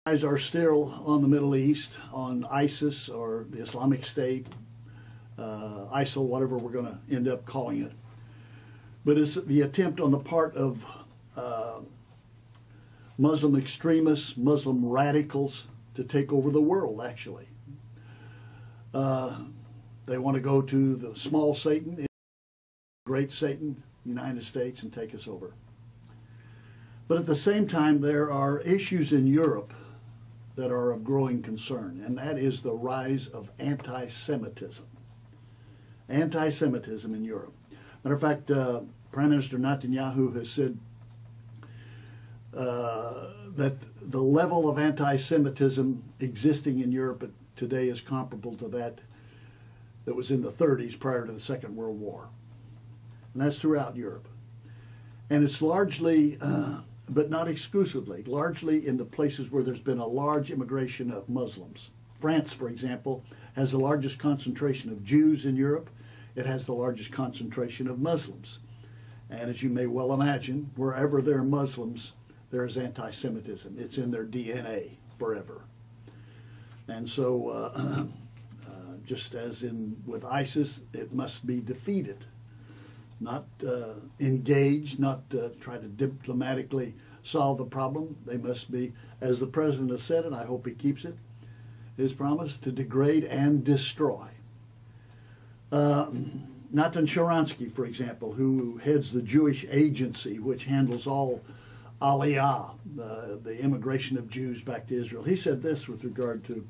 Eyes are still on the Middle East, on ISIS or the Islamic State, ISIL, whatever we're going to end up calling it. But it's the attempt on the part of Muslim extremists, Muslim radicals to take over the world, actually. They want to go to the small Satan, great Satan, United States, and take us over. But at the same time, there are issues in Europe that are of growing concern, and that is the rise of anti-Semitism. Anti-Semitism in Europe. Matter of fact, Prime Minister Netanyahu has said that the level of anti-Semitism existing in Europe today is comparable to that was in the 30s prior to the Second World War. And that's throughout Europe. And it's largely, but not exclusively, largely in the places where there's been a large immigration of Muslims. France, for example, has the largest concentration of Jews in Europe. It has the largest concentration of Muslims. And as you may well imagine, wherever there are Muslims, there is anti-Semitism. It's in their DNA forever. And so, just as with ISIS, it must be defeated. Not engage, not try to diplomatically solve the problem. They must be, as the president has said, and I hope he keeps it, his promise, to degrade and destroy. Natan Sharansky, for example, who heads the Jewish agency, which handles all Aliyah, the immigration of Jews back to Israel, he said this with regard to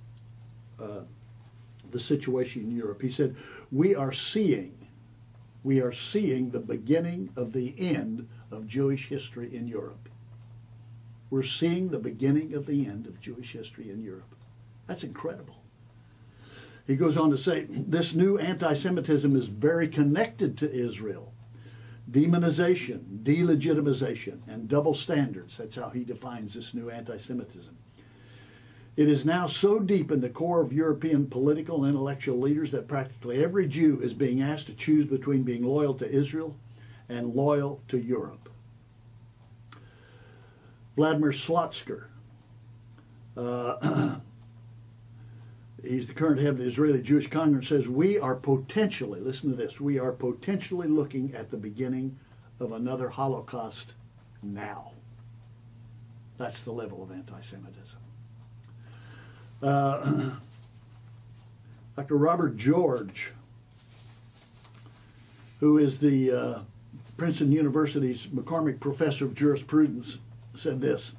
the situation in Europe. He said, we are seeing the beginning of the end of Jewish history in Europe. We're seeing the beginning of the end of Jewish history in Europe. That's incredible. He goes on to say, this new anti-Semitism is very connected to Israel. Demonization, delegitimization, and double standards. That's how he defines this new anti-Semitism. It is now so deep in the core of European political and intellectual leaders that practically every Jew is being asked to choose between being loyal to Israel and loyal to Europe. Vladimir Slotsky, he's the current head of the Israeli Jewish Congress, says we are potentially, listen to this, we are potentially looking at the beginning of another Holocaust now. That's the level of anti-Semitism. Dr. Robert George, who is the Princeton University's McCormick Professor of Jurisprudence, said this: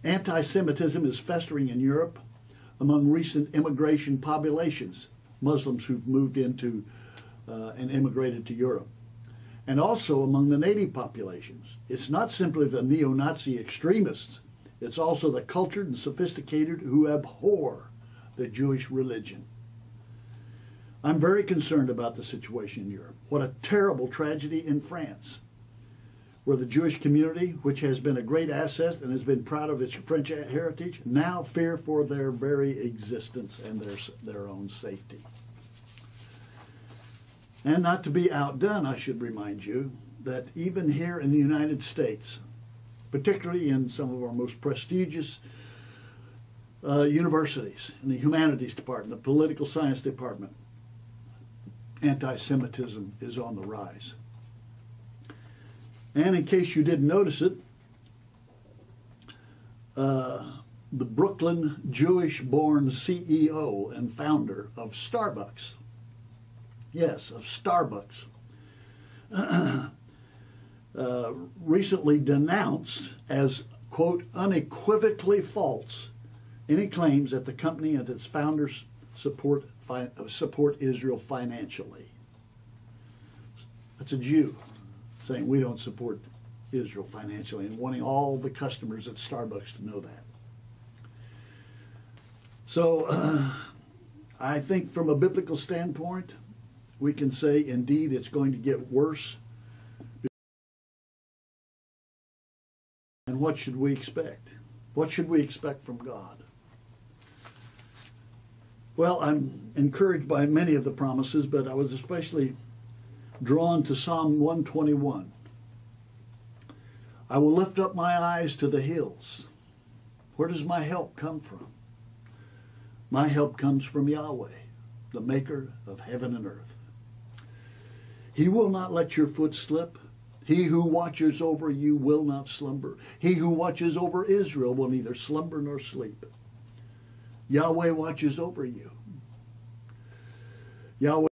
anti-Semitism is festering in Europe among recent immigration populations, Muslims who've moved into and immigrated to Europe, and also among the native populations. It's not simply the neo-Nazi extremists, it's also the cultured and sophisticated who abhor the Jewish religion. I'm very concerned about the situation in Europe. What a terrible tragedy in France, where the Jewish community, which has been a great asset and has been proud of its French heritage, now fear for their very existence and their own safety. And not to be outdone, I should remind you that even here in the United States, particularly in some of our most prestigious universities, in the humanities department, the political science department, anti-Semitism is on the rise. And in case you didn't notice it, the Brooklyn Jewish-born CEO and founder of Starbucks, yes, of Starbucks, recently denounced as, quote, unequivocally false any claims that the company and its founders support Israel financially. That's a Jew saying we don't support Israel financially and wanting all the customers at Starbucks to know that. So I think from a biblical standpoint, we can say indeed it's going to get worse. And what should we expect? What should we expect from God? Well, I'm encouraged by many of the promises, but I was especially drawn to Psalm 121. I will lift up my eyes to the hills. Where does my help come from? My help comes from Yahweh, the maker of heaven and earth. He will not let your foot slip. He who watches over you will not slumber. He who watches over Israel will neither slumber nor sleep. Yahweh watches over you. Yahweh,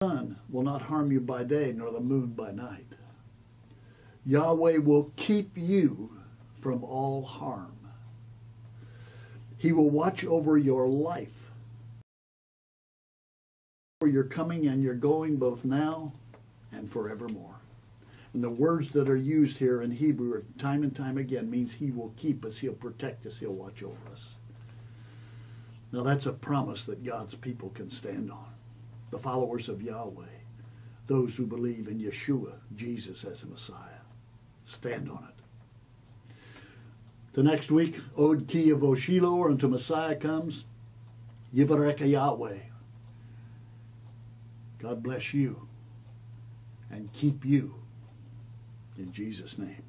the sun will not harm you by day, nor the moon by night. Yahweh will keep you from all harm. He will watch over your life, for your coming and your going, both now and forevermore. And the words that are used here in Hebrew time and time again means he will keep us, he'll protect us, he'll watch over us. Now that's a promise that God's people can stand on. The followers of Yahweh, those who believe in Yeshua, Jesus as the Messiah, stand on it. To next week, Od Ki Yavo Shiloh, until Messiah comes, Yivareka Yahweh. God bless you and keep you in Jesus' name.